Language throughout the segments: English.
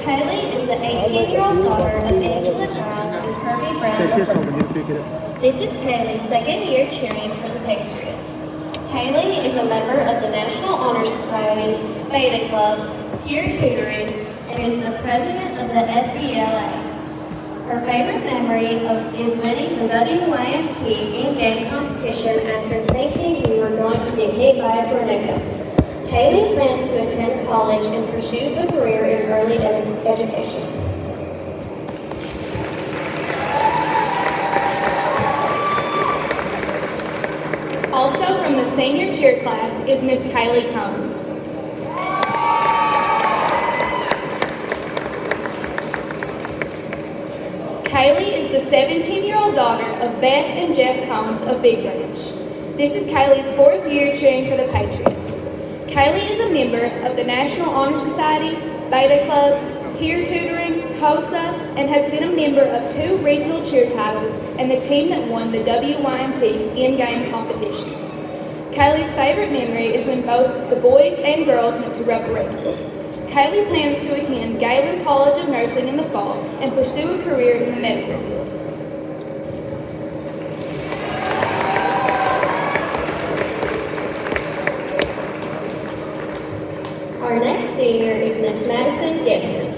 Kaylee is the 18-year-old daughter of Angela Giles and Kirby Brown of Birmingham. This is Kaylee's second year cheering for the Patriots. Kaylee is a member of the National Honor Society, Beta Club, peer tutoring, and is the president of the SBLA. Her favorite memory is winning the WYMT in-game competition after thinking we were going to get hit by a tornado. Kaylee plans to attend college and pursue a career in early education. Also from the senior cheer class is Miss Kaylee Combs. Kaylee is the 17-year-old daughter of Beth and Jeff Combs of Big Branch. This is Kaylee's fourth year cheering for the Patriots. Kaylee is a member of the National Honor Society, Beta Club, peer tutoring, HOSA, and has been a member of 2 regional cheer titles and the team that won the WYMT in-game competition. Kaylee's favorite memory is when both the boys and girls went to Rubber Arena. Kaylee plans to attend Galen College of Nursing in the fall and pursue a career in the medical field. Our next senior is Miss Madison Gibson.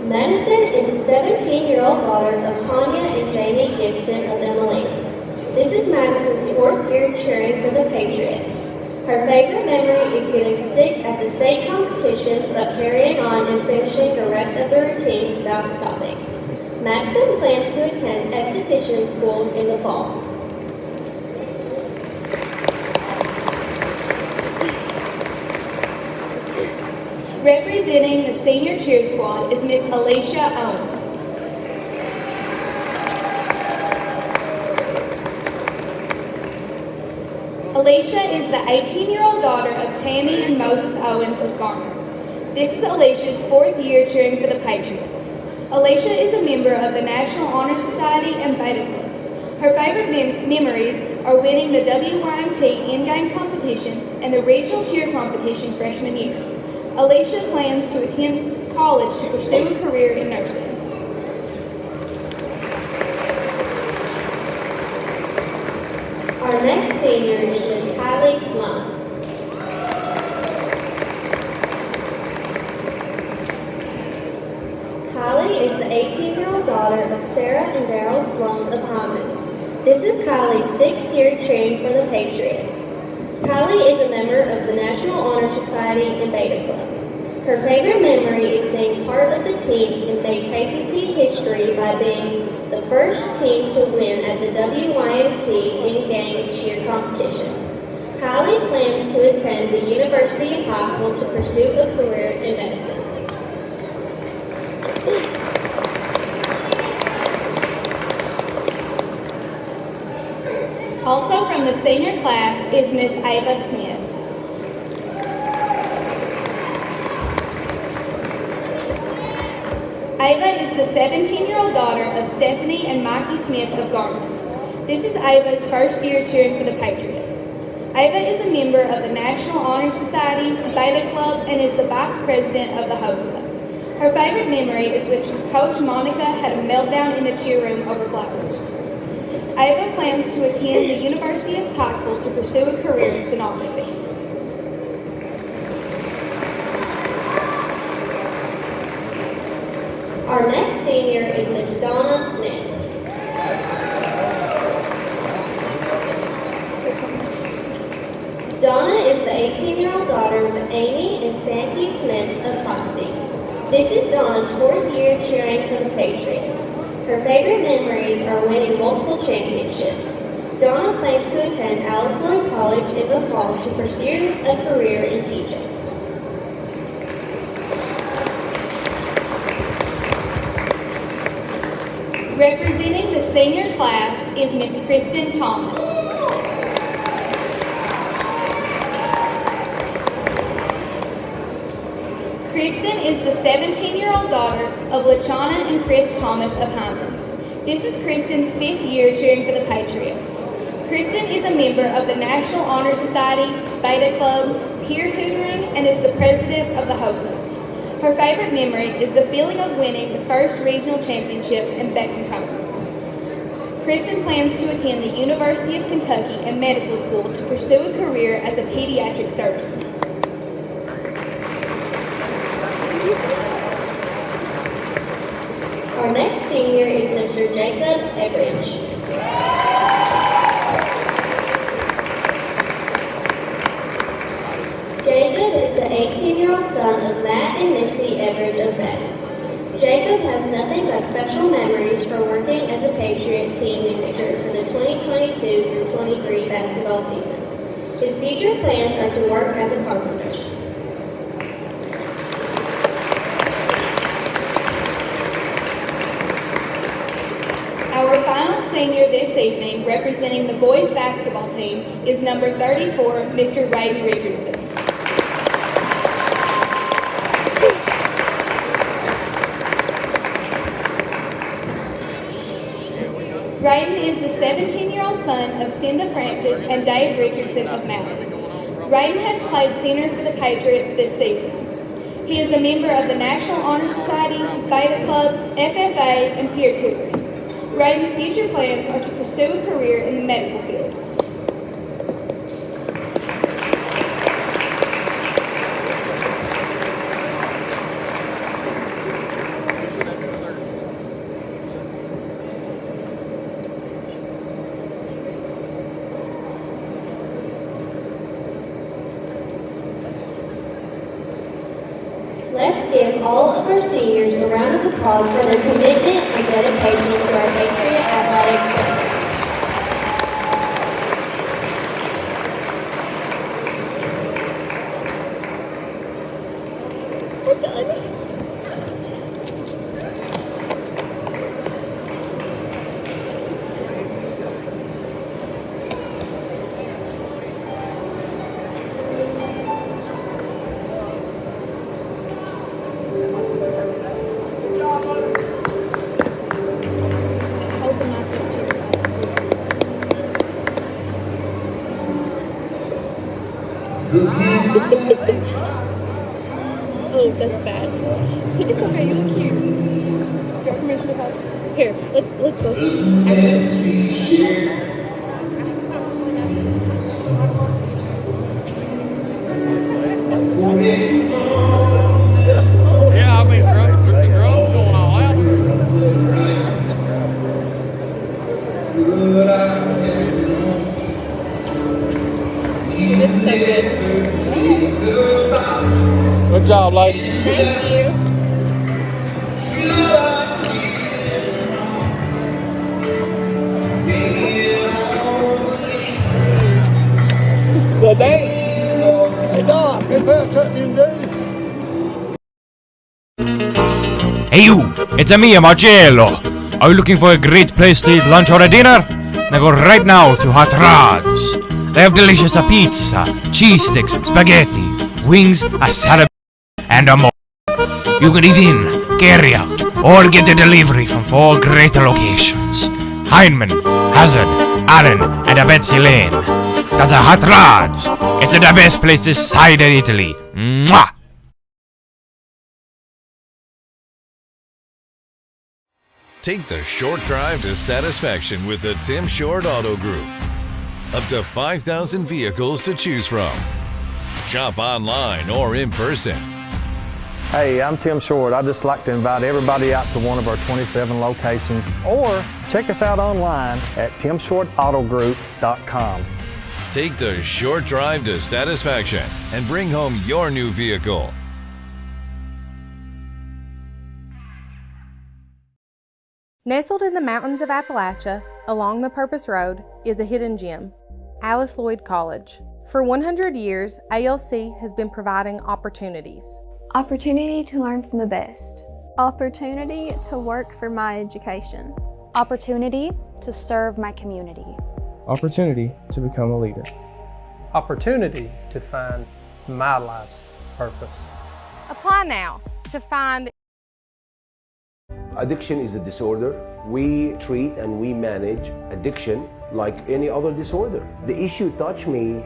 Madison is the 17-year-old daughter of Tanya and Jamie Gibson of Emmeline. This is Madison's fourth year cheering for the Patriots. Her favorite memory is getting sick at the state competition, but carrying on and finishing the rest of the routine without stopping. Madison plans to attend esthetician school in the fall. Representing the senior cheer squad is Miss Alicia Owens. Alicia is the 18-year-old daughter of Tammy and Moses Owens of Garner. This is Alicia's fourth year cheering for the Patriots. Alicia is a member of the National Honor Society and Beta Club. Her favorite memories are winning the WYMT in-game competition and the regional cheer competition freshman year. Alicia plans to attend college to pursue a career in nursing. Our next senior is Miss Kylie Slum. Kylie is the 18-year-old daughter of Sarah and Daryl Slum of Hyman. This is Kylie's 6th year cheering for the Patriots. Kylie is a member of the National Honor Society and Beta Club. Her favorite memory is being part of the team and made KCC history by being the first team to win at the WYMT in-game cheer competition. Kylie plans to attend the University of Pikeville to pursue a career in medicine. Also from the senior class is Miss Ava Smith. Ava is the 17-year-old daughter of Stephanie and Mikey Smith of Garner. This is Ava's first year cheering for the Patriots. Ava is a member of the National Honor Society, Beta Club, and is the vice president of the HOSA. Her favorite memory is when Coach Monica had a meltdown in the cheer room over flowers. Ava plans to attend the University of Pikeville to pursue a career in sonography. Our next senior is Miss Donna Smith. Donna is the 18-year-old daughter of Amy and Santee Smith of Fosty. This is Donna's 4th year cheering for the Patriots. Her favorite memories are winning multiple championships. Donna plans to attend Alice Lund College in the fall to pursue a career in teaching. Representing the senior class is Miss Kristen Thomas. Kristen is the 17-year-old daughter of LaChana and Chris Thomas of Hyman. This is Kristen's 5th year cheering for the Patriots. Kristen is a member of the National Honor Society, Beta Club, peer tutoring, and is the president of the HOSA. Her favorite memory is the feeling of winning the first regional championship in Beckham Combs. Kristen plans to attend the University of Kentucky and medical school to pursue a career as a pediatric surgeon. Our next senior is Mr. Jacob Everidge. Jacob is the 18-year-old son of Matt and Misty Everidge of Best. Jacob has nothing but special memories for working as a Patriot team manager for the 2022-23 basketball season. His future plans are to work as a carpenter. Our final senior this evening, representing the boys basketball team, is number 34, Mr. Rayden Richardson. Rayden is the 17-year-old son of Cinda Francis and Dave Richardson of Mountain. Rayden has played center for the Patriots this season. He is a member of the National Honor Society, Beta Club, FFA, and peer tutoring. Rayden's future plans are to pursue a career in the medical field. Let's give all of our seniors a round of applause for their commitment and dedication to our Patriot athletic programs. We're done. Oh, that's bad. It's okay, you look cute. Do you want permission to pause? Here, let's both. Yeah, I mean, the girls going all out. It's so good. Good job, ladies. Thank you. Good day. Hey, Doc, is there something you can do? Hey you, it's me, Marcello. Are you looking for a great place to eat lunch or a dinner? Then go right now to Hot Rods. They have delicious pizza, cheese sticks, spaghetti, wings, a salad, and more. You can eat in, carry out, or get a delivery from 4 great locations: Heinemann, Hazard, Allen, and Betsy Lane. That's a Hot Rods. It's the best place this side of Italy. Mwah! Take the short drive to satisfaction with the Tim Short Auto Group. Up to 5,000 vehicles to choose from. Shop online or in person. Hey, I'm Tim Short. I'd just like to invite everybody out to one of our 27 locations, or check us out online at timshortautogroup.com. Take the short drive to satisfaction and bring home your new vehicle. Nestled in the mountains of Appalachia, along the Purpose Road, is a hidden gem, Alice Lloyd College. For 100 years, ALC has been providing opportunities. Opportunity to learn from the best. Opportunity to work for my education. Opportunity to serve my community. Opportunity to become a leader. Opportunity to find my life's purpose. Apply now to find. Addiction is a disorder. We treat and we manage addiction like any other disorder. The issue touched me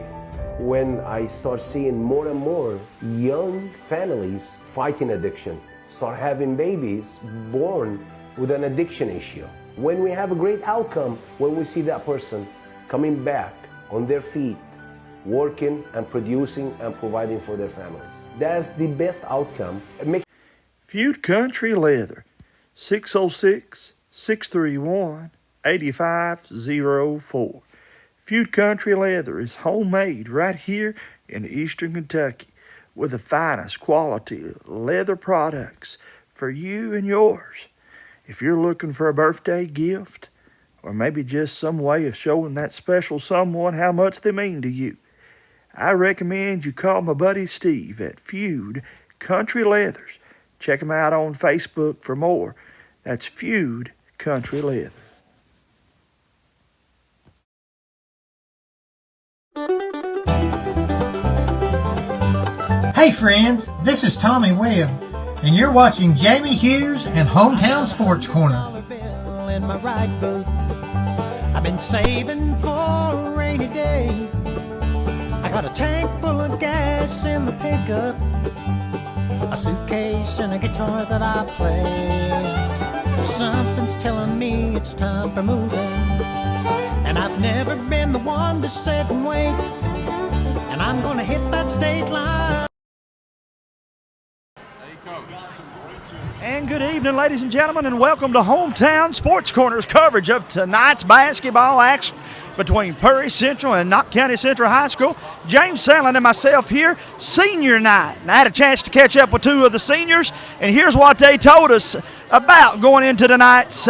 when I start seeing more and more young families fighting addiction, start having babies born with an addiction issue. When we have a great outcome, when we see that person coming back on their feet, working and producing and providing for their families. That's the best outcome. Feud Country Leather, 606-631-8504. Feud Country Leather is homemade right here in eastern Kentucky with the finest quality leather products for you and yours. If you're looking for a birthday gift or maybe just some way of showing that special someone how much they mean to you, I recommend you call my buddy Steve at Feud Country Leathers. Check him out on Facebook for more. That's Feud Country Leather. Hey friends, this is Tommy Webb, and you're watching Jamie Hughes and Hometown Sports Corner. In my right boot, I've been saving for a rainy day. I got a tank full of gas in the pickup, a suitcase and a guitar that I play. Something's telling me it's time for moving, and I've never been the one to sit and wait, and I'm gonna hit that state line. And good evening, ladies and gentlemen, and welcome to Hometown Sports Corner's coverage of tonight's basketball action between Perry Central and Knott County Central High School. James Sandlin and myself here, senior night. And I had a chance to catch up with two of the seniors, and here's what they told us about going into tonight's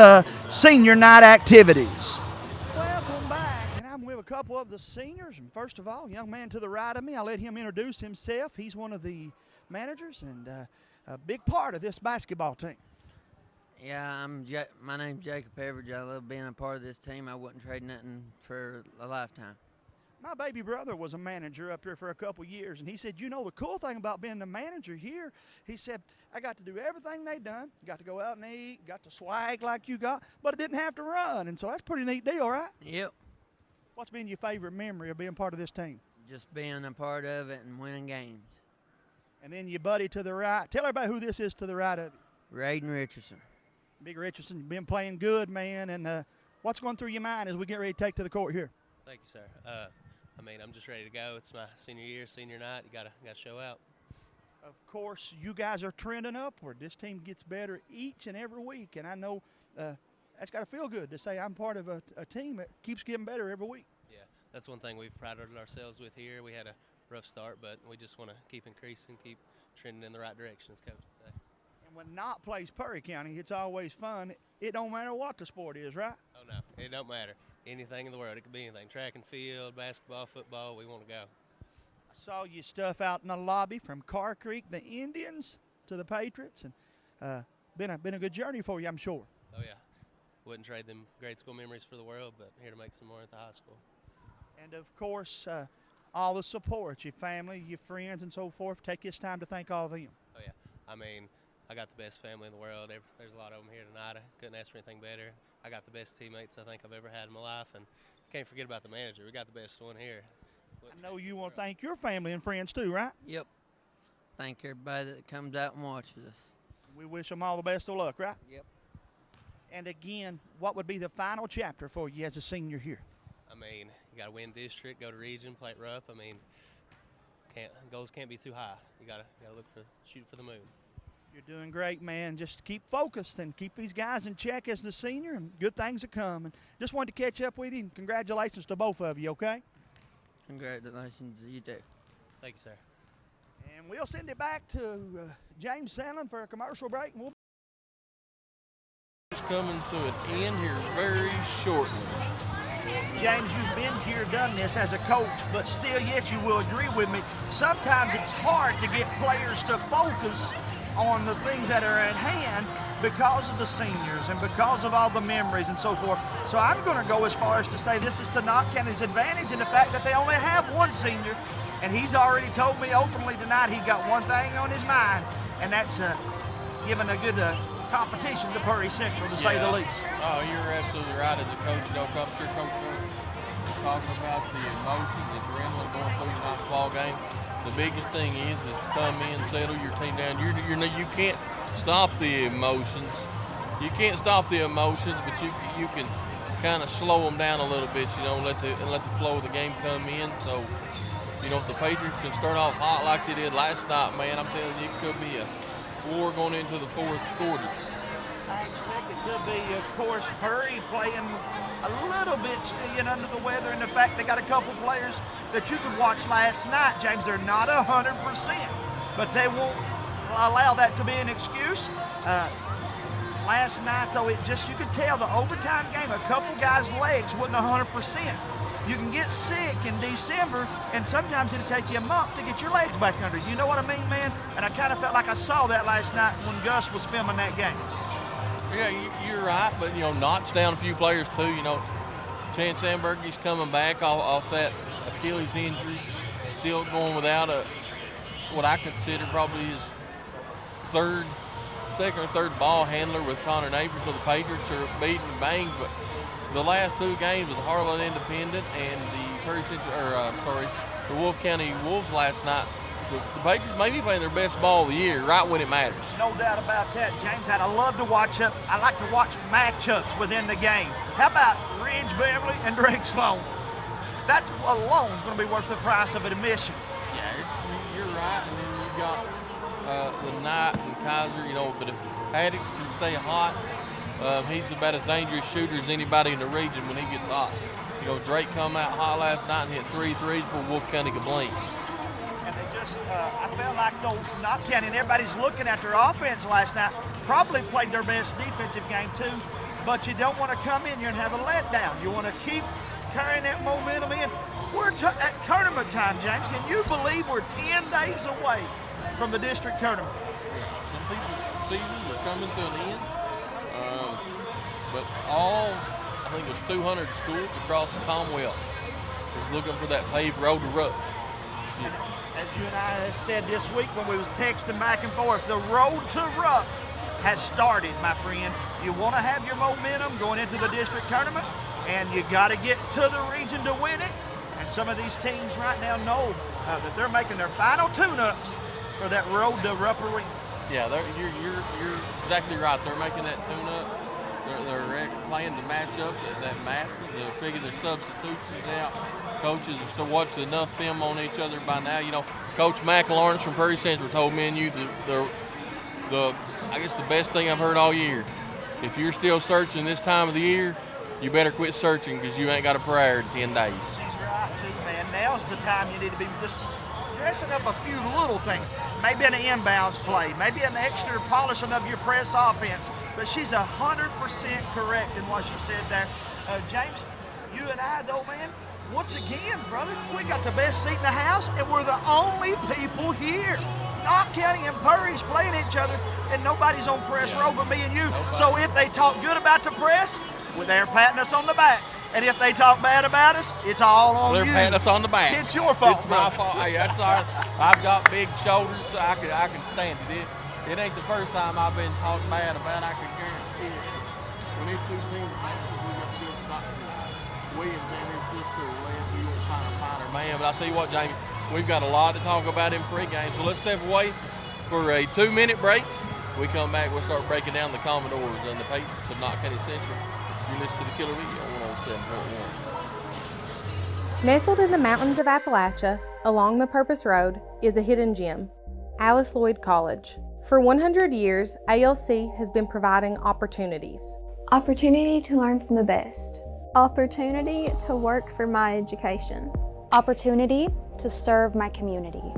senior night activities. Welcome back, and I'm with a couple of the seniors. And first of all, a young man to the right of me, I'll let him introduce himself. He's one of the managers and a big part of this basketball team. Yeah, my name's Jacob Everidge. I love being a part of this team. I wouldn't trade nothing for a lifetime. My baby brother was a manager up here for a couple years, and he said, you know, the cool thing about being the manager here, he said, I got to do everything they done, got to go out and eat, got to swag like you got, but I didn't have to run, and so that's a pretty neat deal, right? Yep. What's been your favorite memory of being part of this team? Just being a part of it and winning games. And then your buddy to the right. Tell everybody who this is to the right of you. Raiden Richardson. Big Richardson, you've been playing good, man. And what's going through your mind as we get ready to take to the court here? Thank you, sir. I'm just ready to go. It's my senior year, senior night. You gotta show out. Of course, you guys are trending upward. This team gets better each and every week, and I know that's got to feel good to say I'm part of a team that keeps getting better every week. Yeah, that's one thing we've prided ourselves with here. We had a rough start, but we just want to keep increasing, keep trending in the right direction, as Coach would say. And when Knott plays Perry County, it's always fun. It don't matter what the sport is, right? Oh, no, it don't matter. Anything in the world. It could be anything. Track and field, basketball, football, we want to go. I saw you stuff out in the lobby from Car Creek, the Indians, to the Patriots, and been a good journey for you, I'm sure. Oh, yeah. Wouldn't trade them grade school memories for the world, but here to make some more at the high school. And, of course, all the support, your family, your friends, and so forth. Take this time to thank all of them. Oh, yeah. I got the best family in the world. There's a lot of them here tonight. I couldn't ask for anything better. I got the best teammates I think I've ever had in my life, and can't forget about the manager. We got the best one here. I know you want to thank your family and friends too, right? Yep. Thank everybody that comes out and watches us. We wish them all the best of luck, right? Yep. And again, what would be the final chapter for you as a senior here? You got to win district, go to region, play it rough. Goals can't be too high. You got to shoot for the moon. You're doing great, man. Just keep focused and keep these guys in check as the senior, and good things are coming. Just wanted to catch up with you, and congratulations to both of you, okay? Congratulations to you too. Thank you, sir. And we'll send it back to James Sandlin for a commercial break. And It's coming to an end here very shortly. James, you've been here, done this as a coach, but still yet you will agree with me. Sometimes it's hard to get players to focus on the things that are at hand because of the seniors and because of all the memories and so forth. So I'm going to go as far as to say this is to Knott County's advantage in the fact that they only have one senior, and he's already told me openly tonight he's got one thing on his mind, and that's giving a good competition to Perry Central, to say the least. Oh, you're absolutely right. As a coach, don't come to your coach. talking about the emotions, the adrenaline going through tonight's ball game. The biggest thing is to come in, settle your team down. You can't stop the emotions. You can't stop the emotions, but you can kind of slow them down a little bit. You know, let the flow of the game come in. So, you know, if the Patriots can start off hot like they did last night, man, I'm telling you, it could be a war going into the fourth quarter. I expect it to be, of course, Purry playing a little bit still under the weather, and the fact they got a couple players that you could watch last night, James. They're not 100%, but they won't allow that to be an excuse. Last night, though, you could tell the overtime game, a couple guys' legs wasn't 100%. You can get sick in December, and sometimes it'll take you a month to get your legs back under. You know what I mean, man? And I kind of felt like I saw that last night when Gus was filming that game. Yeah, you're right, but, you know, Knott's down a few players, too. You know, Chance Sandberg's coming back off that Achilles injury, still going without what I consider probably his second or third ball handler with Connor Neighbors. So the Patriots are beating and banged, but the last two games was Harlan Independent and the Wolfe County Wolves last night. The Patriots may be playing their best ball of the year right when it matters. No doubt about that, James. I love to watch it. I like to watch matchups within the game. How about Ridge Beverly and Drake Sloan? That alone is going to be worth the price of admission. Yeah, you're right. And then you got the Knight and Kaiser, you know, but if Haddix can stay hot, he's about as dangerous shooter as anybody in the region when he gets hot. You know, Drake come out hot last night and hit 3 threes before Wolfe County could blink. And they I felt like though Knott County and everybody's looking at their offense last night, probably played their best defensive game too, but you don't want to come in here and have a letdown. You want to keep carrying that momentum in. We're at tournament time, James. Can you believe we're 10 days away from the district tournament? Some people's seasons are coming to an end, but I think there's 200 schools across the Commonwealth is looking for that paved road to Rupp. Yeah. As you and I said this week when we was texting back and forth, the road to Rupp has started, my friend. You want to have your momentum going into the district tournament, and you got to get to the region to win it. And some of these teams right now know that they're making their final tune-ups for that road to Rupp Arena. Yeah, you're exactly right. They're making that tune-up. They're playing the matchups that matter. They're figuring their substitutions out. Coaches are still watching enough film on each other by now. You know, Coach Mac Lawrence from Prairie Central told me and you I guess the best thing I've heard all year. If you're still searching this time of the year, you better quit searching because you ain't got a prayer in 10 days. She's right too, man. Now's the time you need to be just dressing up a few little things. Maybe an inbounds play, maybe an extra polishing of your press offense. But she's 100% correct in what she said there. James, you and I, though, man, once again, brother, we got the best seat in the house, and we're the only people here. Knott County and Purry's playing each other, and nobody's on press row but me and you. Nobody. So if they talk good about the press, well, they're patting us on the back. And if they talk bad about us, it's all on you. They're patting us on the back. It's your fault. It's my fault. Hey, that's all right. I've got big shoulders, so I can stand it. It ain't the first time I've been talked bad about. I can guarantee it. When these two teams, we got good Dr. Williams and his sister, we were trying to find her man. But I'll tell you what, Jamie, we've got a lot to talk about in pregame. So let's step away for a 2-minute break. We come back, we'll start breaking down the Commodores and the Patriots of Knott County Central. You listen to the Killer Radio on 107.1. Nestled in the mountains of Appalachia, along the Purpose Road, is a hidden gem, Alice Lloyd College. For 100 years, ALC has been providing opportunities. Opportunity to learn from the best. Opportunity to work for my education. Opportunity to serve my community.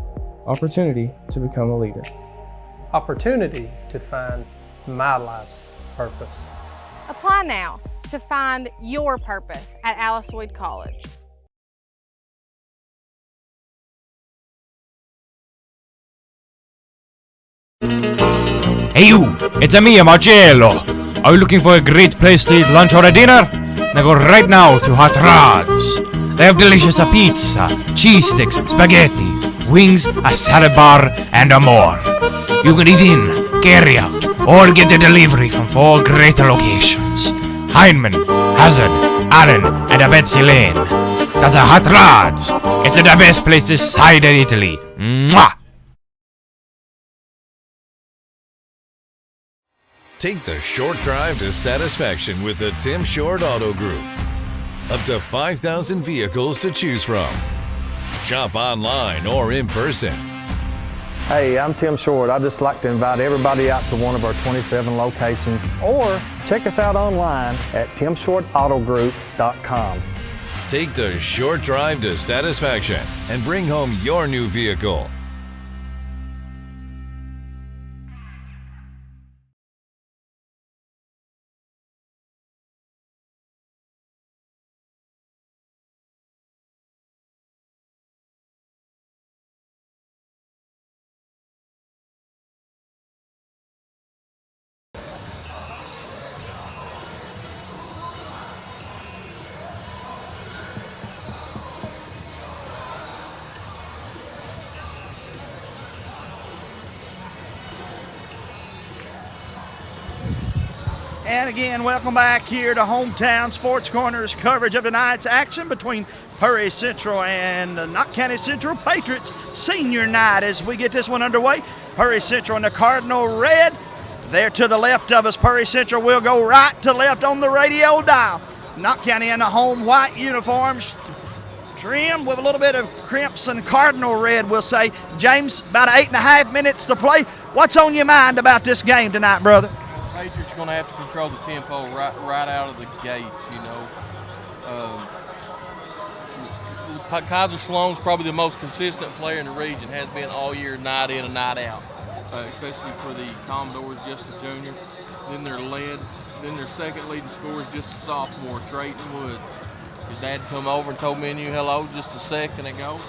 Opportunity to become a leader. Opportunity to find my life's purpose. Apply now to find your purpose at Alice Lloyd College. Hey you, it's me, Marcello. Are you looking for a great place to eat lunch or a dinner? Then go right now to Hot Rods. They have delicious pizza, cheese sticks, spaghetti, wings, a salad bar, and more. You can eat in, carry out, or get a delivery from 4 great locations: Heinemann, Hazard, Allen and a Betsy Lane. Cause a hot rods, it's the best place this side of Italy. Mwah! Take the short drive to satisfaction with the Tim Short Auto Group. Up to 5,000 vehicles to choose from. Shop online or in person. Hey, I'm Tim Short. I'd just like to invite everybody out to one of our 27 locations, or check us out online at timshortautogroup.com. Take the short drive to satisfaction and bring home your new vehicle. And again, welcome back here to Hometown Sports Corners coverage of tonight's action between Perry Central and the Knott County Central Patriots senior night as we get this one underway. Perry Central in the Cardinal red. There to the left of us, Perry Central will go right to left on the radio dial. Knott County in the home white uniforms, trimmed with a little bit of crimson cardinal red, we'll say. James, about 8.5 minutes to play. What's on your mind about this game tonight, brother? Patriots are going to have to control the tempo right out of the gates, you know. Kaiser Sloan's probably the most consistent player in the region, has been all year, night in and night out, especially for the Commodores, just a junior. Then their second leading scorer is just a sophomore, Trayton Woods. His dad come over and told me and you hello just a second ago.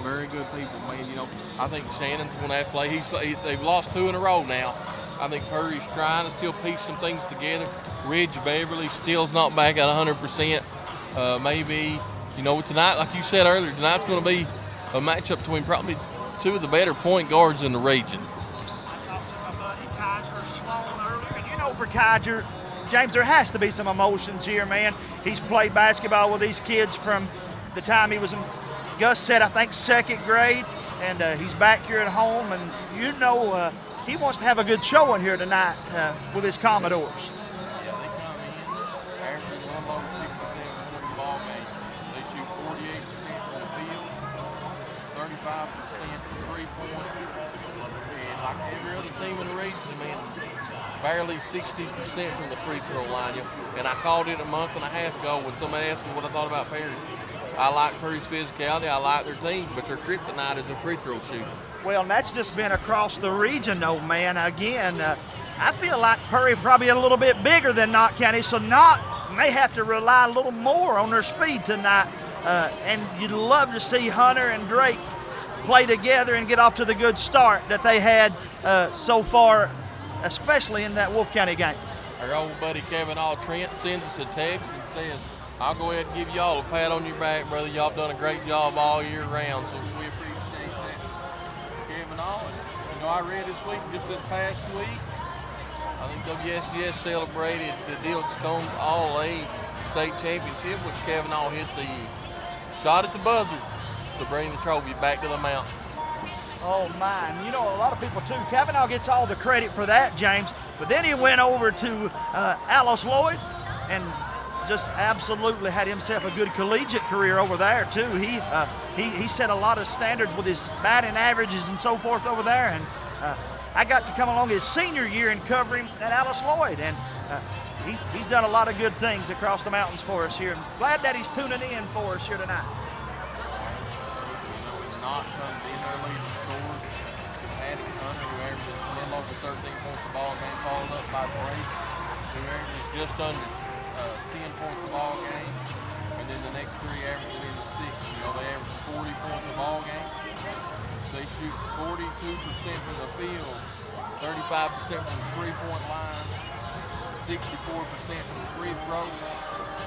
Very good people, man. You know, I think Shannon's going to have to play. They've lost 2 in a row now. I think Perry's trying to still piece some things together. Ridge Beverly still's not back at 100%. Maybe, you know, tonight, like you said earlier, tonight's going to be a matchup between probably 2 of the better point guards in the region. You know, for Kaiser, James, there has to be some emotions here, man. He's played basketball with these kids from the time he was in, Gus said, I think, 2nd grade, and he's back here at home, and you know, he wants to have a good showing here tonight with his Commodores. Yeah, they come in, average a little over 67% of the ball game. They shoot 48% from the field, 35% from 3-point, and like every other team in the region, man, barely 60% from the free throw line. And I called it a month and a half ago when somebody asked me what I thought about Perry. I like Perry's physicality, I like their team, but their kryptonite is a free throw shooting. Well, and that's just been across the region, though, man. Again, I feel like Perry probably a little bit bigger than Knott County, so Knott may have to rely a little more on their speed tonight. And you'd love to see Hunter and Drake play together and get off to the good start that they had so far, especially in that Wolfe County game. Our old buddy Kevin Trent sends us a text and says, I'll go ahead and give y'all a pat on your back, brother. Y'all have done a great job all year round, so we appreciate that. Kevin you know, I read this week, just this past week, I think WSGS celebrated the Dillscombs All-A State Championship, which Kevin hit the shot at the buzzer to bring the trophy back to the mountain. Oh, man. You know, a lot of people, too. Kavanaugh gets all the credit for that, James. But then he went over to Alice Lloyd and just absolutely had himself a good collegiate career over there, too. He set a lot of standards with his batting averages and so forth over there. And I got to come along his senior year and cover him at Alice Lloyd. And he's done a lot of good things across the mountains for us here. And glad that he's tuning in for us here tonight. Knott comes in their leading scorer. Patty Hunter, who averages a little over 13 points a ball game, followed up by Drake, who averages just under 10 points a ball game. And then the next 3 averaging in the 60s. You know, they average 40 points a ball game. They shoot 42% from the field, 35% from the 3-point line, 64% from the free throw.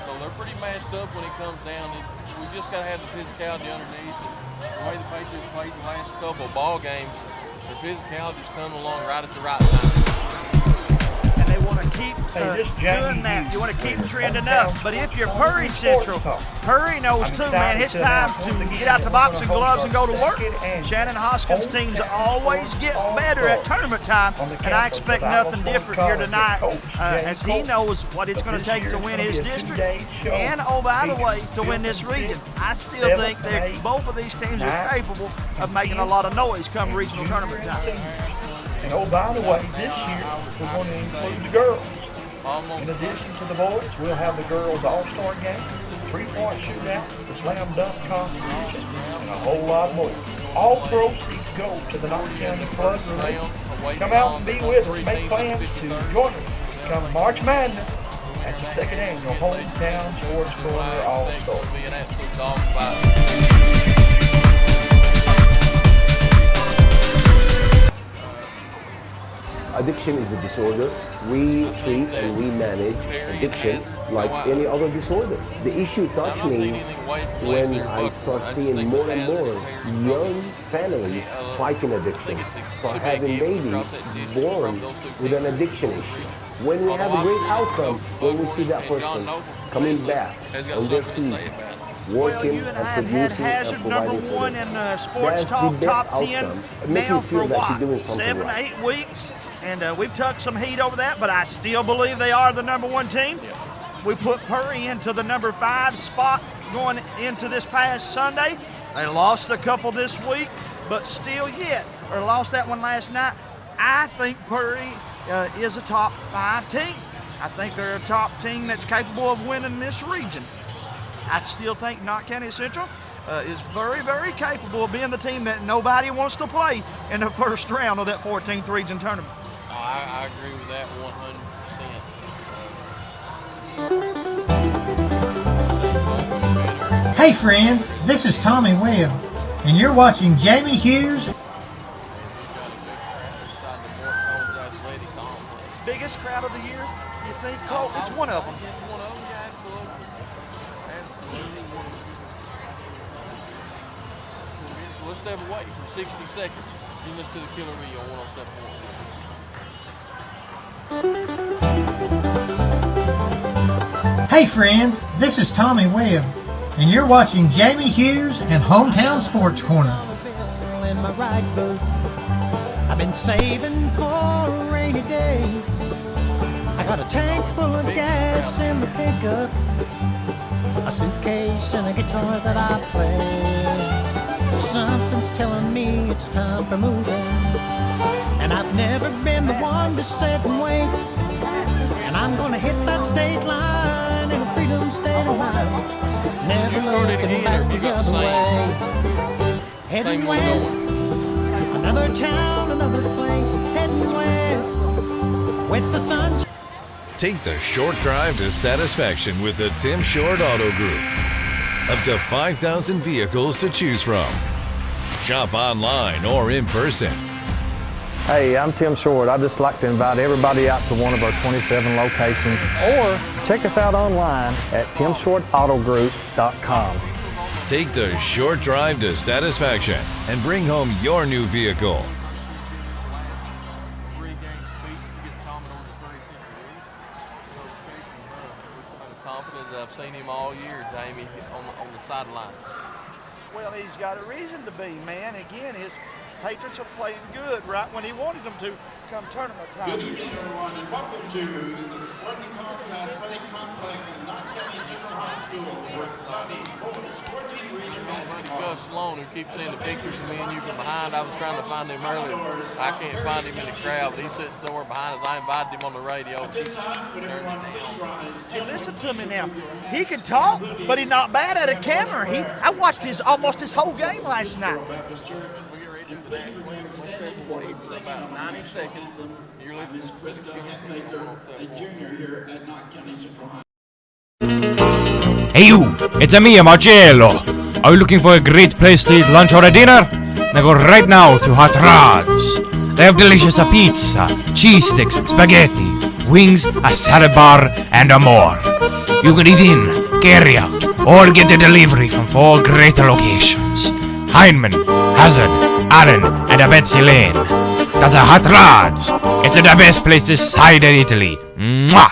So they're pretty matched up when it comes down. We just got to have the physicality underneath. And the way the Patriots played the last couple of ball games, their physicality's coming along right at the right time. And they want to keep doing that. You want to keep trending up. But if you're Purry Central, Purry knows too, man, it's time to get out the boxing gloves and go to work. Shannon Hoskins' teams always get better at tournament time, and I expect nothing different here tonight, as he knows what it's going to take to win his district, and, oh, by the way, to win this region. I still think that both of these teams are capable of making a lot of noise come regional tournament time. And oh, by the way, this year we're going to include the girls. In addition to the boys, we'll have the girls all-star game, 3-point shootouts, the slam dunk competition, and a whole lot more. All proceeds go to the Knott County Flood Relief. Come out and be with us. Make plans to join us come March Madness at the second annual Hometown Sports Corner All-Star. Addiction is a disorder. We treat and we manage addiction like any other disorder. The issue touched me when I start seeing more and more young families fighting addiction, start having babies born with an addiction issue. When we have a great outcome, when we see that person coming back on their feet, working and producing and providing for them. #1 in Sports Talk Top 10 now for what? 7 to 8 weeks, and we've tucked some heat over that, but I still believe they are the #1 team. We put Purry into the #5 spot going into this past Sunday. They lost a couple this week, but still yet, or lost that one last night. I think Purry is a top 5 team. I think they're a top team that's capable of winning this region. I still think Knott County Central is very, very capable of being the team that nobody wants to play in the first round of that 14th region tournament. I agree with that 100%. Hey friends, this is Tommy Webb, and you're watching Jamie Hughes. Biggest crowd of the year, you think, Cole? It's one of them. Let's step away for 60 seconds. You listen to the Killer Bee on 107.1. Hey friends, this is Tommy Webb, and you're watching Jamie Hughes and Hometown Sports Corner. In my right boot, I've been saving for a rainy day. I got a tank full of gas in the pickup, a suitcase and a guitar that I play. Something's telling me it's time for moving, and I've never been the one to sit and wait. And I'm gonna hit that state line in a freedom state of mind, never looking back the other way. Heading west, another town, another place. Heading west with the sun. Take the short drive to satisfaction with the Tim Short Auto Group. Up to 5,000 vehicles to choose from. Shop online or in person. Hey, I'm Tim Short. I'd just like to invite everybody out to one of our 27 locations, or check us out online at timshortautogroup.com. Take the short drive to satisfaction and bring home your new vehicle. I've seen him all year, Jamie, on the sideline. Well, he's got a reason to be, man. Again, his Patriots have played good right when he wanted them to come tournament time. Good evening, everyone, and welcome to the Courtney Combs Athletic Complex in Knott County Central High School for Sunday boys 14th region basketball. Gus Sloan, who keeps seeing the pictures of me and you from behind. I was trying to find him earlier. I can't find him in the crowd, but he's sitting somewhere behind us. I invited him on the radio. At this time, would everyone please rise? Hey, listen to me now. He can talk, but he's not bad at a camera. I watched almost his whole game last night. About 90 seconds. You're listening to Krista Hetmaker, a junior here at Knott County Central High. Hey you, it's me, Marcello. Are you looking for a great place to eat lunch or a dinner? Now go right now to Hot Rods. They have delicious pizza, cheese sticks, spaghetti, wings, a salad bar, and more. You can eat in, carry out, or get a delivery from 4 great locations: Heineman, Hazard, Allen, and Betsy Lane. Casa Hot Rods. It's the best place this side of Italy. Mwah!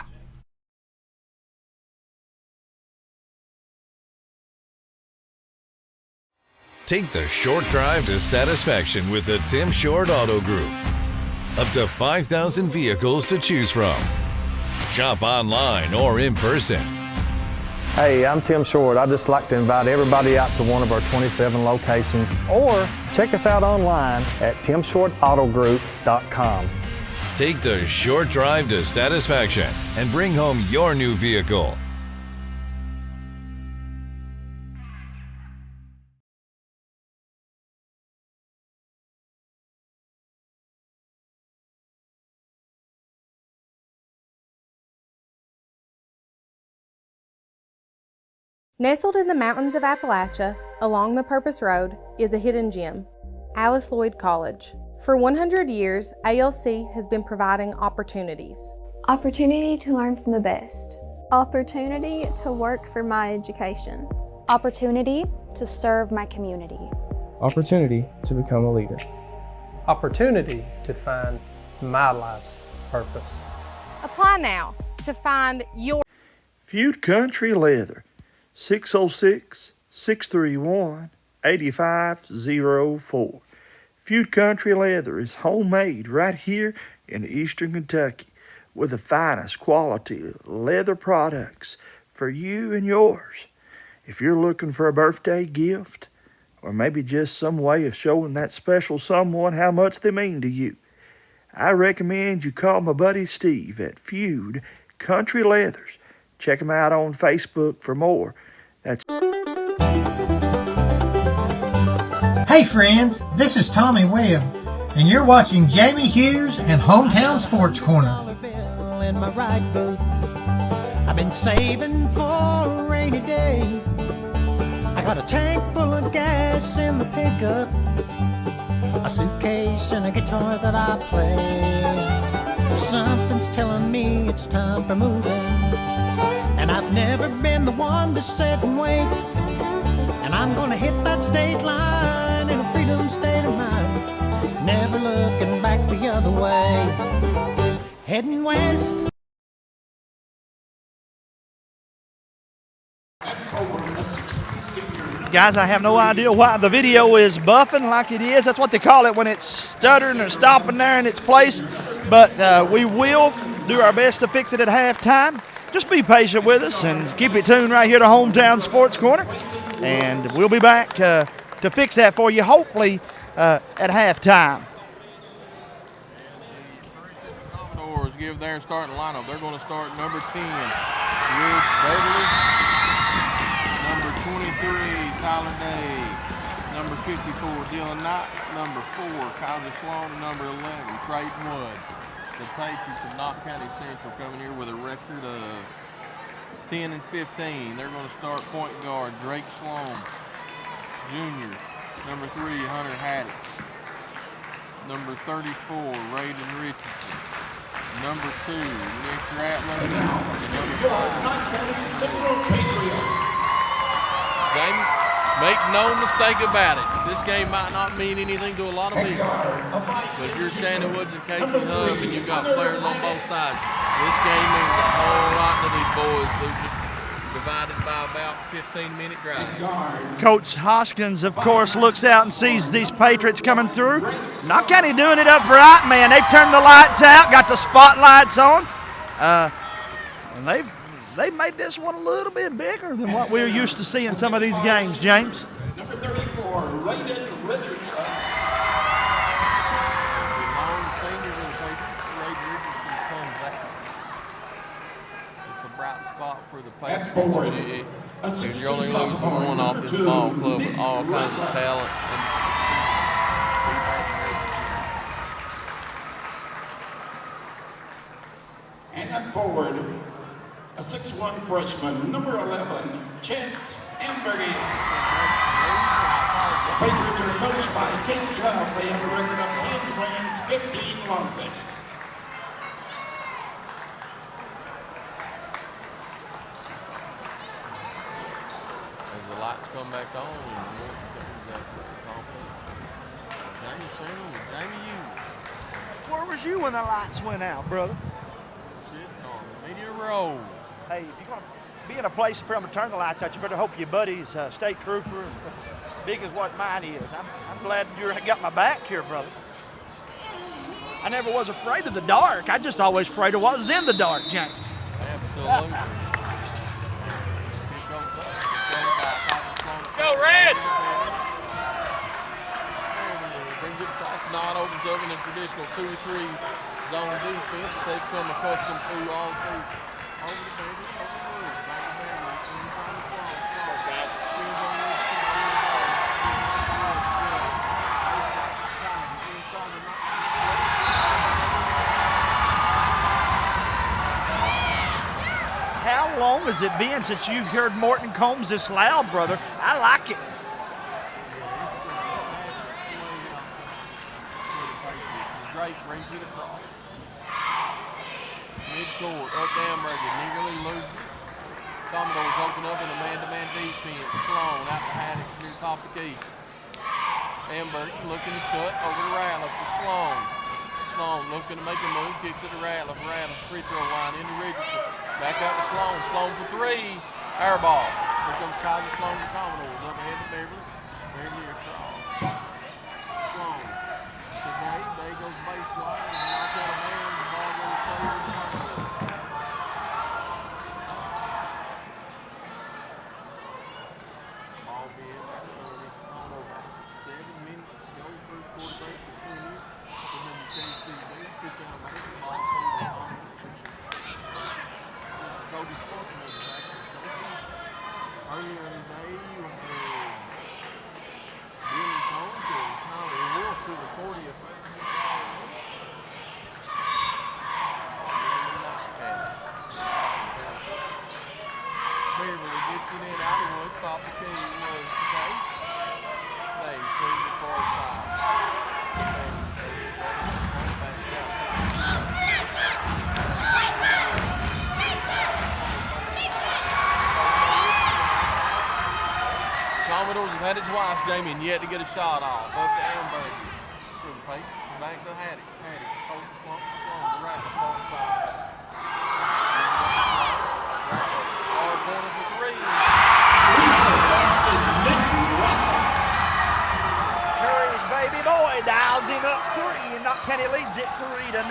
Take the short drive to satisfaction with the Tim Short Auto Group. Up to 5,000 vehicles to choose from. Shop online or in person. Hey, I'm Tim Short. I'd just like to invite everybody out to one of our 27 locations, or check us out online at timshortautogroup.com. Take the short drive to satisfaction and bring home your new vehicle. Nestled in the mountains of Appalachia, along the Purpose Road, is a hidden gem, Alice Lloyd College. For 100 years, ALC has been providing opportunities. Opportunity to learn from the best. Opportunity to work for my education. Opportunity to serve my community. Opportunity to become a leader. Opportunity to find my life's purpose. Apply now to find your Feud Country Leather, 606-631-8504. Feud Country Leather is homemade right here in eastern Kentucky with the finest quality leather products for you and yours. If you're looking for a birthday gift, or maybe just some way of showing that special someone how much they mean to you, I recommend you call my buddy Steve at Feud Country Leathers. Check him out on Facebook for more. That's Hey friends, this is Tommy Webb, and you're watching Jamie Hughes and Hometown Sports Corner. In my right boot, I've been saving for a rainy day. I got a tank full of gas in the pickup, a suitcase and a guitar that I play. Something's telling me it's time for moving, and I've never been the one to sit and wait. And I'm gonna hit that state line in a freedom state of mind, never looking back the other way, heading west. Guys, I have no idea why the video is buffing like it is. That's what they call it when it's stuttering or stopping there in its place. But we will do our best to fix it at halftime. Just be patient with us and keep it tuned right here to Hometown Sports Corner. And we'll be back to fix that for you, hopefully at halftime. Commodores give their starting lineup. They're going to start number 10, Rich Beverly. Number 23, Tyler Day. Number 54, Dylan Knight. Number 4, Kyler Sloan. And number 11, Trayton Woods. The Patriots of Knott County Central coming here with a record of 10 and 15. They're going to start point guard Drake Sloan, Jr. Number 3, Hunter Haddix. Number 34, Raiden Richardson. Number 2, Nick Ratliff. Number 5. Jamie, make no mistake about it. This game might not mean anything to a lot of people. But if you're Shannon Woods and Casey Huff and you've got players on both sides, this game means a whole lot to these boys. They're just divided by about 15-minute drive. Coach Hoskins, of course, looks out and sees these Patriots coming through. Knott County doing it upright, man. They've turned the lights out, got the spotlights on. And they've made this one a little bit bigger than what we're used to seeing some of these games, James. Number 34, Raiden Richardson. It's a bright spot for the Patriots. You're only looking for one off this ball club with all kinds of talent. And at forward, a 6'1" freshman, number 11, Chance Ambergy. The Patriots are coached by Casey Huff. They have a record of 10 wins, 15 losses. As the lights come back on, Jamie Sanders, Jamie Hughes. was you when the lights went out, brother? Sitting on the media roll. Hey, if you're going to be in a place for them to turn the lights out, you better hope your buddy's state trooper, big as what mine is. I'm glad you got my back here, brother. I never was afraid of the dark. I just always afraid of what was in the dark, James. Absolutely. Go, Red! Brings it across, Knott opens up in the traditional 2-3 zone defense that they've become accustomed to all through. Over the Beverly, over the Woods, back to Beverly, inside the Sloan. Spins on the inside. How long has it been since you've heard Morton Combs this loud, brother? I like it. Drake brings it across. Mid-court, up to Amberger, nearly loses it. Commodores open up in a man-to-man defense. Sloan out to Haddix near top of the key. Amberger looking to cut over to Ratliff to Sloan. Sloan looking to make a move, kicks it to Ratliff. Ratliff free throw line into Richardson. Back out to Sloan. Sloan for three. Air ball. Here comes Kaiser Sloan to Commodores. Up ahead to Beverly. Beverly across. Sloan. Today, there goes baseline. And knocked out a man. The ball goes straight to the Commodores. Ball being on over. 7 minutes to go. First quarter break between you. Remember KCC. Took down a major ball. Cody Sportsman is actually coaching. Earlier in the day, Billy Combs and Tyler Wolf to the 40th. Beverly gets it in out of Woods. Top the key was the case. They swing the far side. Commodores have had it twice, Jamie, and yet to get a shot off. Up to Amberger. Back to Haddix. Haddix holds the slump. Sloan to Ratliff. Far side. Hard corner for three. Curry's baby boy dials him up 3, and Knott County leads it 3-0.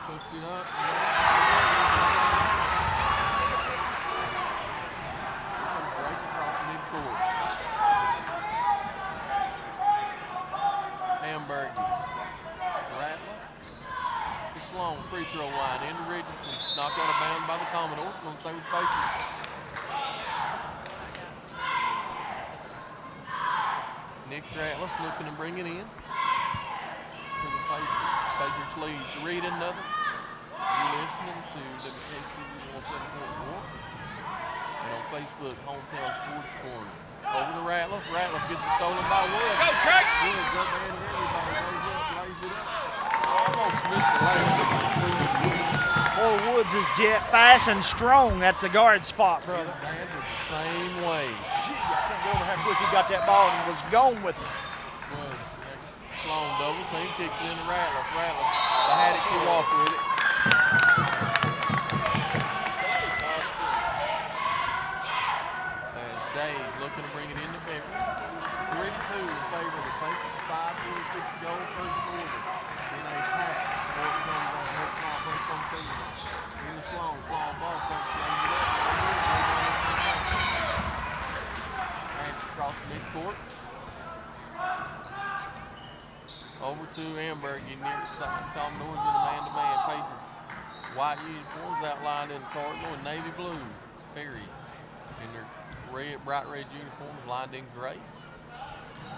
Puts it up. Amberger. Ratliff. To Sloan, free throw line into Richardson. Knocked out of bounds by the Commodores. Going to stay with Pacers. Nick Ratliff looking to bring it in. To the Pacers. Pacers lead 3-0. You're listening to WKCC VS PCC. And on Facebook, Hometown Sports Corner. Over to Ratliff. Ratliff gets it stolen by Woods. Go, Trey! Woods up ahead of everybody. Lays it up. Almost missed the last. Boy, Woods is jet fast and strong at the guard spot, brother. Dad was the same way. Gee, I can't go over how quick he got that ball and was gone with it. Sloan double team, kicks it into Ratliff. Ratliff, the Haddix, he walked with it. Dave looking to bring it into Beverly. 3-2 in favor of the Pacers. 5:46 to go, first quarter. In a pass. Morton comes on, hits off, breaks on Taylor. In the Sloan, Sloan ball, comes lays it up. And across the midcourt. Over to Amberger near the side. Commodores in a man-to-man. Pacers. White uniforms outlined in cardinal and navy blue. Perry in their bright red uniforms lined in gray.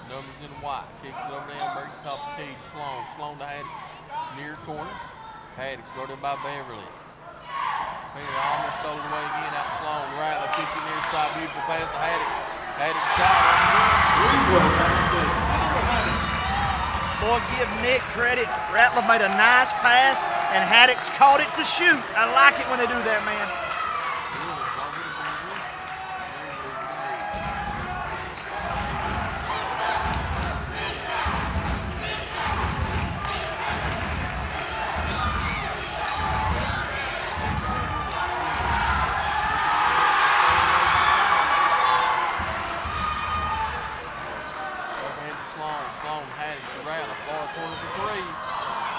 Numbers in white. Kicks it over to Amberger, top of the key. Sloan. Sloan to Haddix. Near corner. Haddix guarded by Beverly. Perry almost stole it away again. Out Sloan. Ratliff kicks it near side. Beautiful pass to Haddix. Haddix shot. Boy, give Nick credit. Ratliff made a nice pass, and Haddix caught it to shoot. I like it when they do that, man. Sloan. Sloan had it to Rattler. Far corner for three.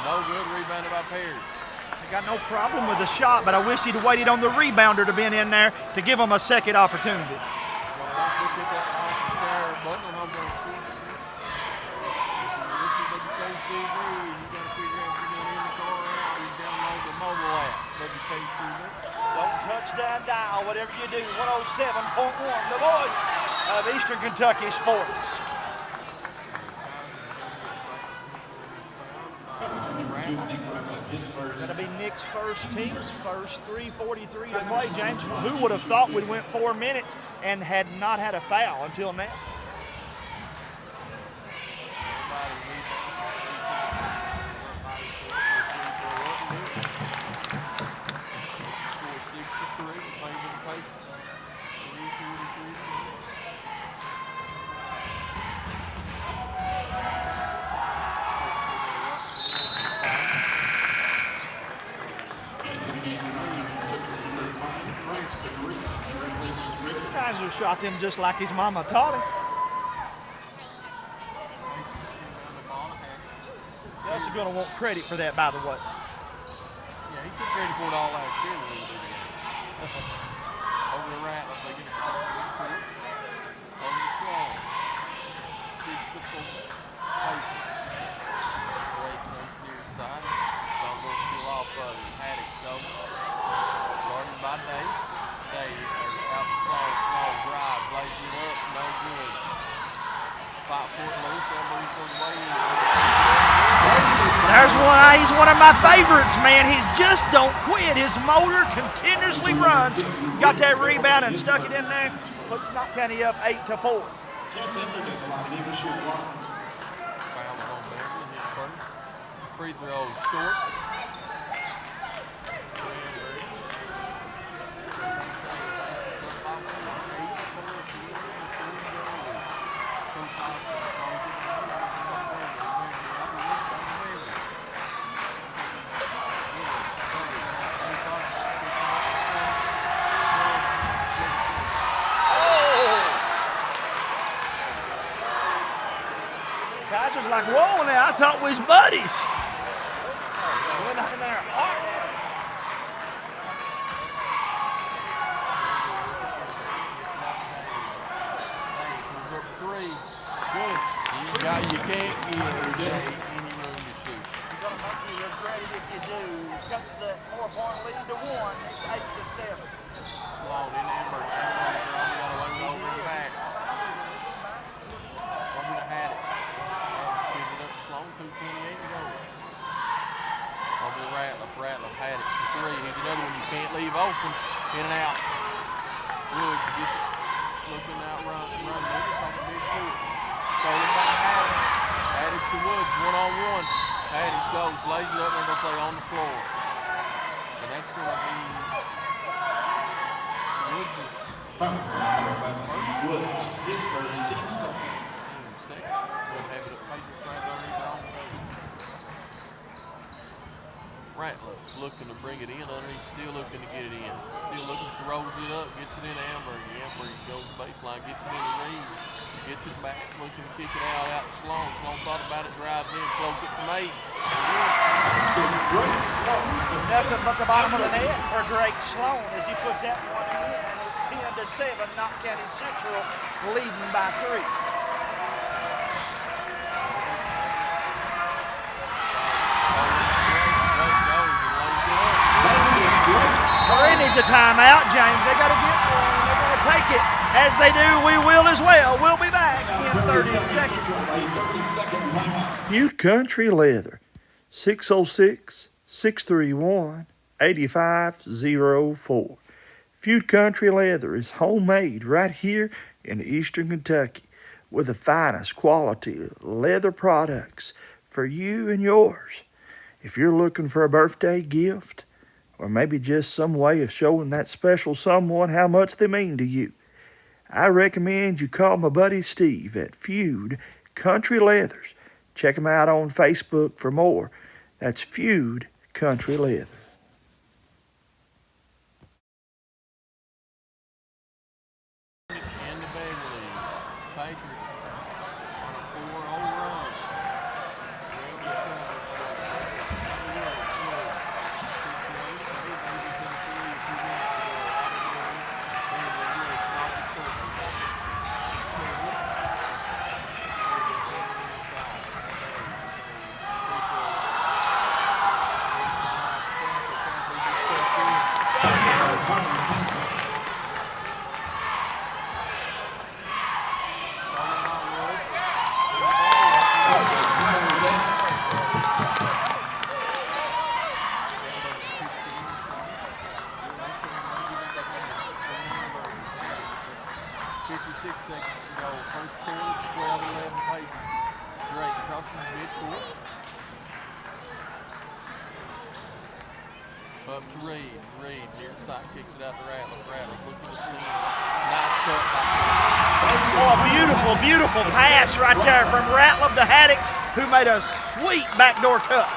No good. Rebounded by Perry. They got no problem with the shot, but I wish he'd waited on the rebounder to be in there to give him a second opportunity. Don't touch that dial, whatever you do. 107.1, the voice of Eastern Kentucky sports. That'll be Nick's first team, first 3:43 to play, James. Who would have thought we went 4 minutes and had not had a foul until now? Kaiser shot him just like his mama taught him. Gus is going to want credit for that, by the way. Yeah, he took credit for it all last year. Over the Rattler, they get it off the court. Over the Sloan. 6 foot 4. Wade comes near the side. Don't go steal off of him. Haddock goes. Starting by Dave. Dave out the Sloan. Sloan drive. Blazing it up. No good. 5 foot loose. Everybody for the way. There's one. He's one of my favorites, man. He just don't quit. His motor continuously runs. Got that rebound and stuck it in there. Puts Knott County up 8-4. Fouls on Beverly. His first. Free throw short. Kaiser's like, whoa, now I thought we was buddies. Went in there hard. Three. Good. You can't get any room to shoot. You're going to make me regret it if you do. Cuts the 4-point lead to 1. It's 8-7. Long in Amber. Amber got to wait over and back. I'm going to have it. Gives it up to Sloan. 2:28 to go. Over to Rattler. Rattler had it for three. Here's another one you can't leave open. In and out. Woods gets it. Looking out, run. It's like a big foot. Stolen by Haddock. Haddock to Woods, one-on-one. Haddock goes, lays it up, and they're going to play on the floor. And that's going to be Woods. Woods, his first, team second. Second. Going to have it up, Patriots right underneath the home coach. Rattler looking to bring it in underneath, still looking to get it in. Still looking, throws it up, gets it into Amber. Amber goes baseline, gets it in the Reed. Gets it back, looking to kick it out to Sloan. Sloan thought about it, drives in, close it from 8. Nothing but the bottom of the net for Drake Sloan as he puts that one in. And it's 10-7, Knott County Central leading by 3. Curry needs a timeout, James. They got to get one. They're going to take it. As they do, we will as well. We'll be back in 30 seconds. Butte Country Leather, 606-631-8504. Butte Country Leather is homemade right here in Eastern Kentucky with the finest quality leather products for you and yours. If you're looking for a birthday gift, or maybe just some way of showing that special someone how much they mean to you, I recommend you call my buddy Steve at Feud Country Leathers. Check him out on Facebook for more. That's Feud Country Leather. And the Beverly Patriots on a 4-0 crosses midcourt. Up to Reed. Reed near the side kicks it out to Ratliff. Ratliff looking to steal. Nice cut by Oh, beautiful, beautiful pass right there from Ratliff to Haddix, who made a sweet backdoor cut.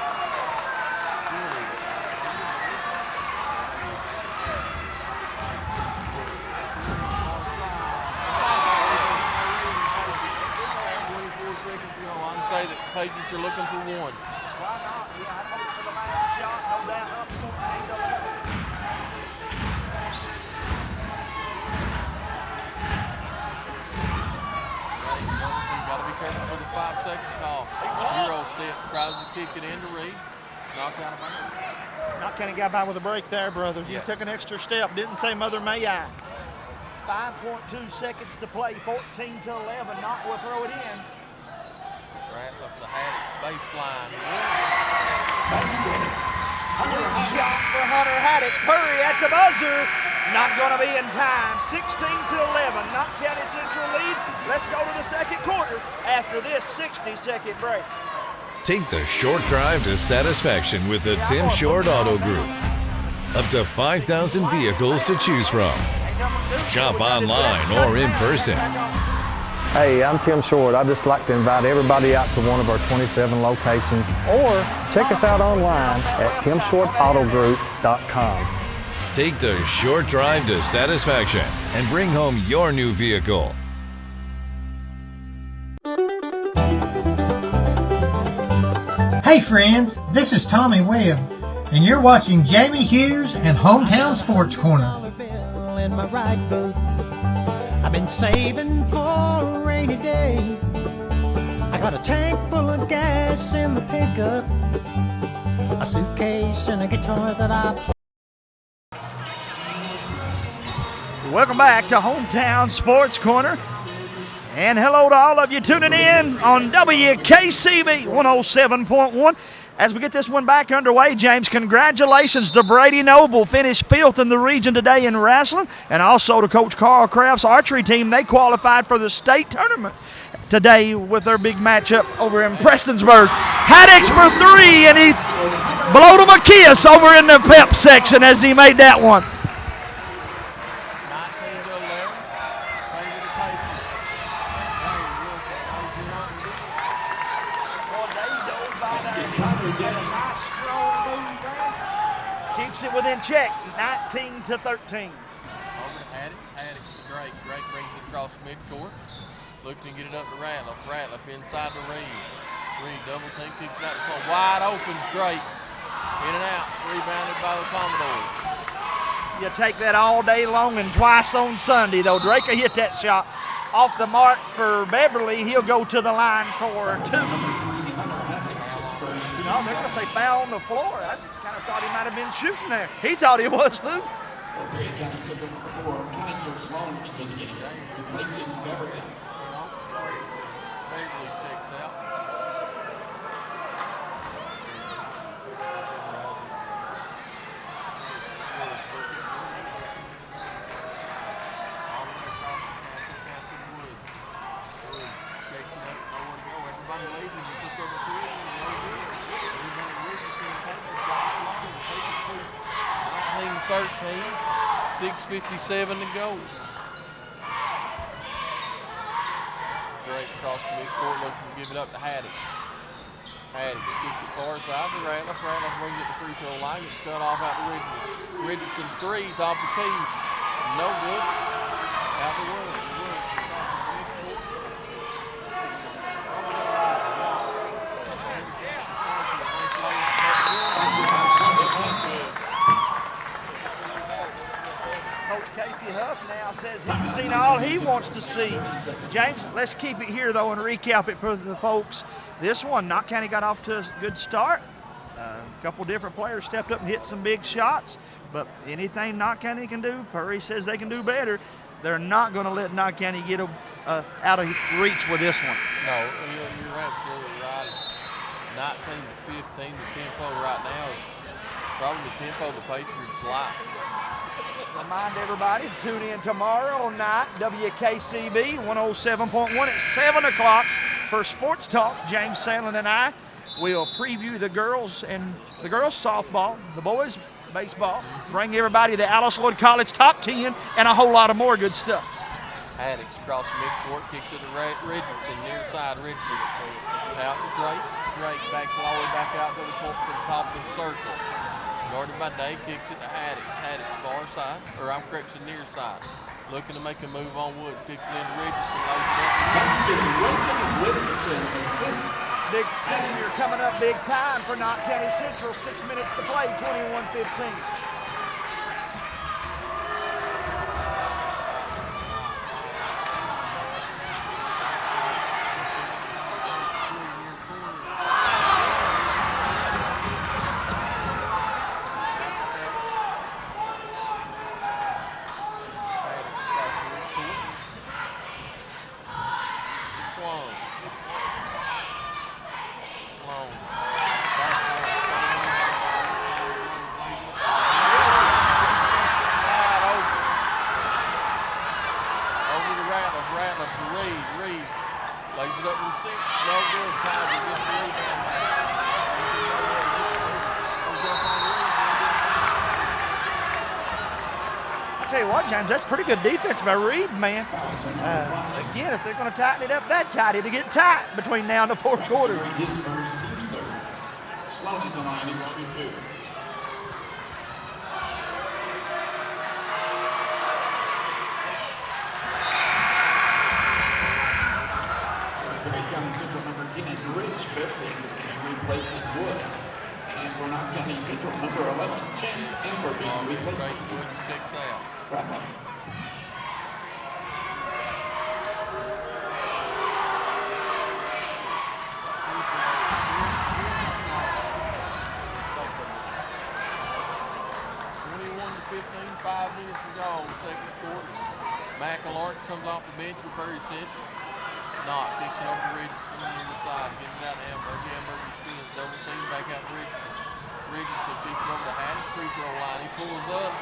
Say that the Patriots are looking for one. Got to be careful for the 5-second call. Euro step tries to kick it into Reed. Knocked out of bounds. Knott County got by with a break there, brother. You Yeah. took an extra step. Didn't say Mother May I. 5.2 seconds to play. 14-11. Knott will throw it in. Ratliff to Haddix, baseline. Good shot for Hunter Haddix. Hurry at the buzzer. Not going to be in time. 16-11. Knott County Central lead. Let's go to the second quarter after this 60-second break. Take the short drive to satisfaction with the Tim Short Auto Group. Up to 5,000 vehicles to choose from. Shop online or in person. Hey, I'm Tim Short. I'd just like to invite everybody out to one of our 27 locations, or check us out online at timshortautogroup.com. Take the short drive to satisfaction and bring home your new vehicle. Hey friends, this is Tommy Webb, and you're watching Jamie Hughes and Hometown Sports Corner. In my right boot, I've been saving for a rainy day. I got a tank full of gas in the pickup, a suitcase and a guitar that I play. Welcome back to Hometown Sports Corner. And hello to all of you tuning in on WKCV 107.1. As we get this one back underway, James, congratulations to Brady Noble, finished 5th in the region today in wrestling, and also to Coach Carl Kraft's archery team. They qualified for the state tournament today with their big matchup over in Prestonsburg. Haddix for 3, and he blowed him a kiss over in the pep section as he made that one. Keeps it within check, 19-13. Over to Haddix. Haddix is great. Drake brings it across midcourt. Looking to get it up to Ratliff. Ratliff inside the Reed. Reed double team, keeps it out. It's a wide open Drake. In and out. Rebounded by the Commodores. You take that all day long and twice on Sunday, though. Drake will hit that shot off the mark for Beverly. He'll go to the line for 2. No, they're going to say foul on the floor. I kind of thought he might have been shooting there. He thought he was, too. Okay, County Central before Kaiser Sloan into the game, replacing Beverly. Beverly checks out. Everybody leaving. He took over 3. 19-13, 6:57 to go. Drake across the midcourt looking to give it up to Haddix. Haddix kicks it far side to Ratliff. Ratliff brings it to free throw line. It's cut off out to Richardson. Richardson 3 off the key. No good. Out the wood. Huff now says he's seen all he wants to see. James, let's keep it here, though, and recap it for the folks. This one, Knott County got off to a good start. A couple different players stepped up and hit some big shots, but anything Knott County can do, Purry says they can do better. They're not going to let Knott County get out of reach with this one. No, you're absolutely right. 19 to 15, the tempo right now is probably the tempo the Patriots like. Remind everybody to tune in tomorrow night, WKCB 107.1 at 7 o'clock For Sports Talk, James Sandlin and I will preview the girls softball, the boys baseball, bring everybody the Alice Lloyd College top 10, and a whole lot of more good stuff. Haddix across midcourt, kicks it to Richardson, near side Richardson. Out to Drake back all the way back out to the court to the top of the circle. Guarded by Day, kicks it to Haddix far side, or I'm correction, near side. Looking to make a move on Wood, kicks it into Richardson, lays it up. That's been Richardson, assist. Big senior coming up big time for Knott County Central. 6 minutes to play, 21-15. James, that's pretty good defense by Reed, man. Again, if they're going to tighten it up that tight, it'll get tight between now and the fourth quarter. His first, team's third. Slowly to line, he will shoot two. County Central number 10, Rich Beverly, replacing Woods. And for Knott County Central number 11, Chance Amberby, replacing Woods. Kicks out. Right. McAlark comes off the bench for Perry Central. Knott kicks it over to Richardson on the side, gives it out to Ambergy. Ambergy spins, double team, back out to Richardson. Richardson kicks it over to Haddix, free throw line. He pulls up.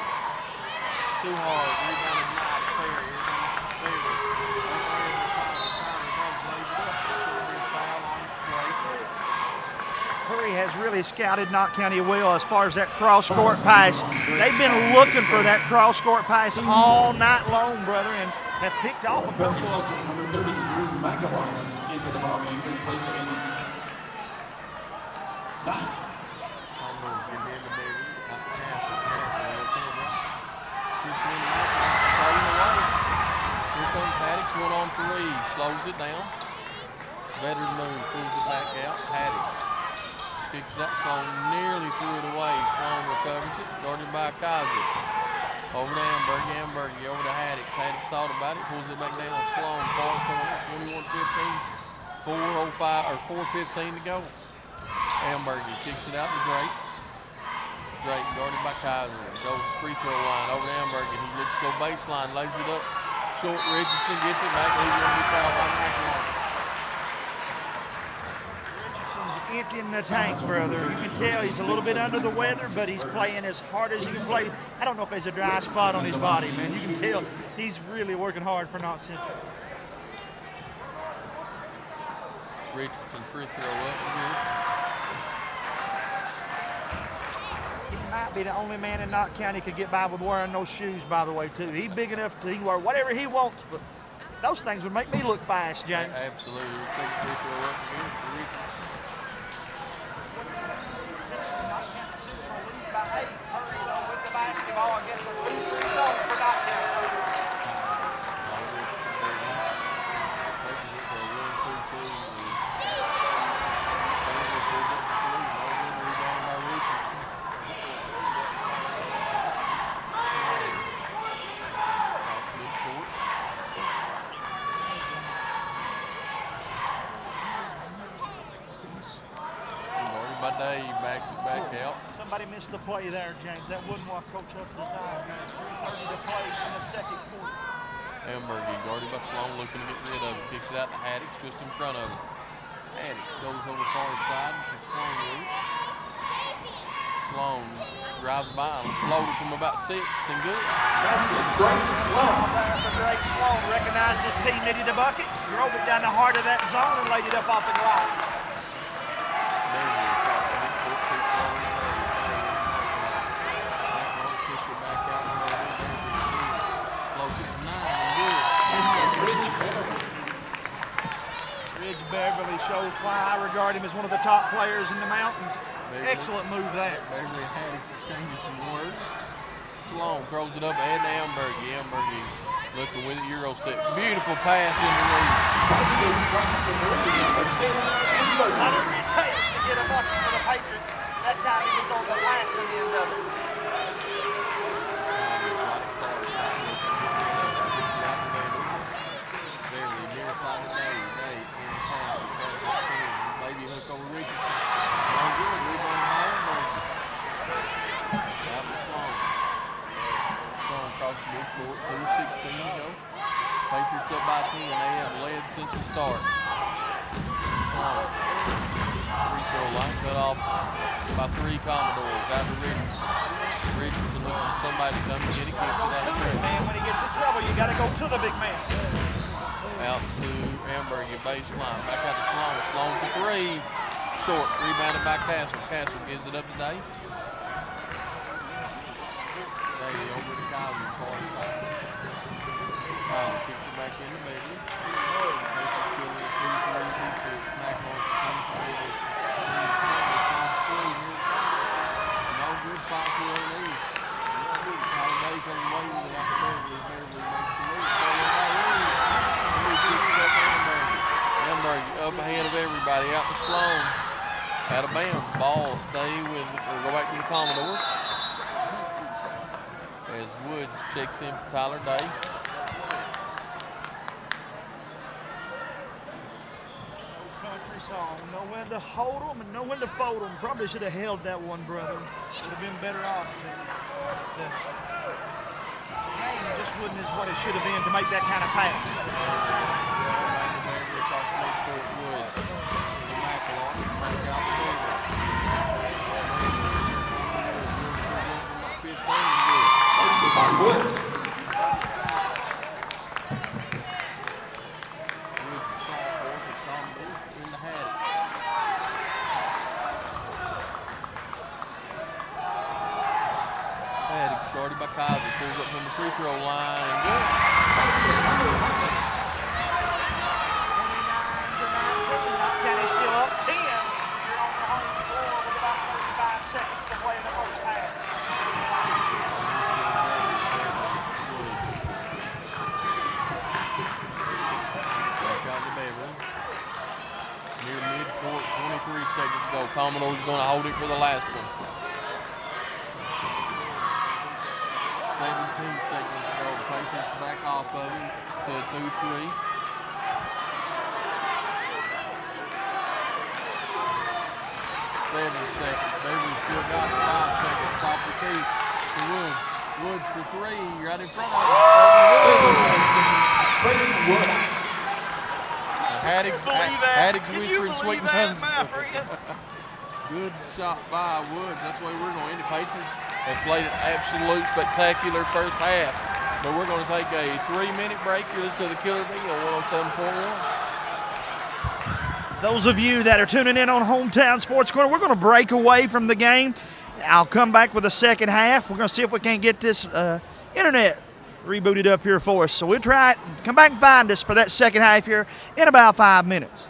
Too hard. Rebounded Knott. Perry. Perry has really scouted Knott County well as far as that cross-court pass. They've been looking for that cross-court pass all night long, brother, and have picked off a couple of them. Number 30, Drew McAlarness into the ballgame, replacing Knight. Here comes Haddix, 1-on-3, slows it down. Veteran Moon pulls it back out. Haddix kicks that Sloan, nearly threw it away. Sloan recovers it, guarded by Kaiser. Over to Ambergy, over to Haddix. Haddix thought about it, pulls it back down. Sloan, far corner, 21-15, 4:15 to go. Ambergy kicks it out to Drake. Drake guarded by Kaiser. Goes free throw line over to Ambergy. He looks to go baseline, lays it up. Short Richardson gets it back. He's going to be fouled by McAlark. Emptying the tank, brother. You can tell he's a little bit under the weather, but he's playing as hard as he can play. I don't know if there's a dry spot on his body, man. You can tell he's really working hard for Knott Central. Richardson free throw up here. He might be the only man in Knott County could get by with wearing those shoes, by the way, too. He's big enough to wear whatever he wants, but those things would make me look fast, James. Absolutely. Take a free throw up here for Richardson. Basketball against a 2-3 zone for Knott County. By Day, backs it back out. Somebody missed the play there, James. That wasn't what Coach Huff designed. 3:30 to play in the second quarter. Ambergy guarded by Sloan, looking to get rid of it. Kicks it out to Haddix, just in front of him. Haddix goes over far side to Sloan loose. Sloan drives by and floated from about 6 and good. That's good. Great Sloan. Great Sloan recognized his team needed a bucket, drove it down the heart of that zone and laid it up off the glass. Ridge Beverly shows why I regard him as one of the top players in the mountains. Excellent move there. Beverly had it changing some words. Sloan throws it up ahead to Ambergy. Ambergy looking with it, Euro step. Beautiful pass in the lead. That's good. Points to Meridian. Assist Ambergy. Not every chance to get a bucket for the Patriots. That time he was on the passing end of it. Patriots up by 10. They have led since the start. Free throw line cut off by 3 Commodores. After Richardson looking for somebody to come and get it, gets it out of trouble. Man, when he gets in trouble, you got to go to the big man. Out to Ambergy, baseline. Back out to Sloan. Sloan for 3. Short. Rebounded by Castle. Castle gives it up to Day. Day over to Kylie. Kylie kicks it back in the middle. No good fight for the lead. Holiday comes away with it after Beverly. Beverly makes the lead. Ambergy up ahead of everybody. Out to Sloan. Out of bounds. Ball stay with it. We'll go back to the Commodores. As Woods checks in for Tyler Day. Country song. Know when to hold them and know when to fold them. Probably should have held that one, brother. Would have been better off. The game just wasn't as what it should have been to make that kind of pass. Let's go by Woods. Started by Kaiser, pulls up from the free throw line and good. That's good. County still up 10. You're on the home floor with about 35 seconds to play in the first half. Back out to Beverly. Near mid-court, 23 seconds to go. Commodore's going to hold it for the last one. 17 seconds to go. Patriots back off of him to a 2-3. 7 seconds. Beverly still got 5 seconds. Top the key to Woods. Woods for 3. Right in front of him. Haddock's whispering sweet and good shot by Woods. That's the way we're going to end it. Patriots have played an absolute spectacular first half. But we're going to take a 3-minute break. You're listening to the Killer Bee on 107.1. Those of you that are tuning in on Hometown Sports Corner, we're going to break away from the game. I'll come back with the second half. We're going to see if we can't get this internet rebooted up here for us. So we'll try it. Come back and find us for that second half here in about 5 minutes.